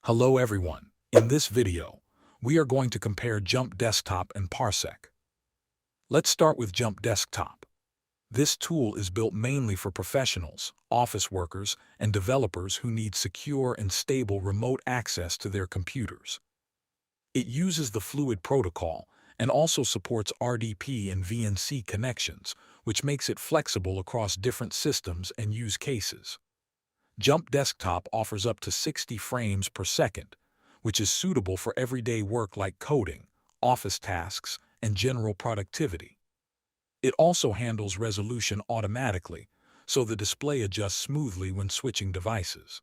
Hello everyone. In this video, we are going to compare Jump Desktop and Parsec. Let's start with Jump Desktop. This tool is built mainly for professionals, office workers, and developers who need secure and stable remote access to their computers. It uses the Fluid protocol and also supports RDP and VNC connections, which makes it flexible across different systems and use cases. Jump Desktop offers up to 60 frames per second, which is suitable for everyday work like coding, office tasks, and general productivity. It also handles resolution automatically, so the display adjusts smoothly when switching devices.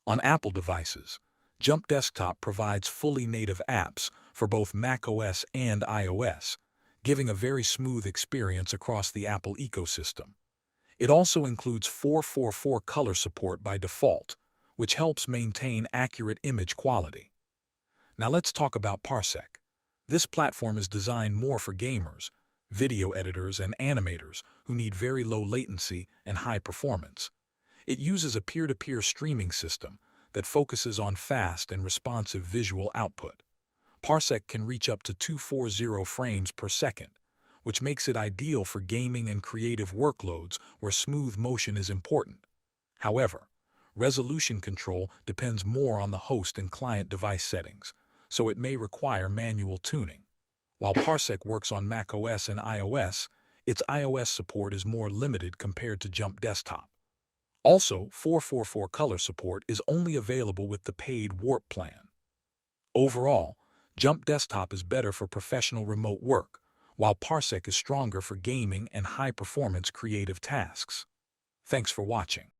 On Apple devices, Jump Desktop provides fully native apps for both macOS and iOS, giving a very smooth experience across the Apple ecosystem. It also includes 444 color support by default, which helps maintain accurate image quality. Now let's talk about Parsec. This platform is designed more for gamers, video editors, and animators who need very low latency and high performance. It uses a peer-to-peer streaming system that focuses on fast and responsive visual output. Parsec can reach up to 240 frames per second, which makes it ideal for gaming and creative workloads where smooth motion is important. However, resolution control depends more on the host and client device settings, so it may require manual tuning. While Parsec works on macOS and iOS, its iOS support is more limited compared to Jump Desktop. Also, 444 color support is only available with the paid Warp plan. Overall, Jump Desktop is better for professional remote work, while Parsec is stronger for gaming and high-performance creative tasks. Thanks for watching.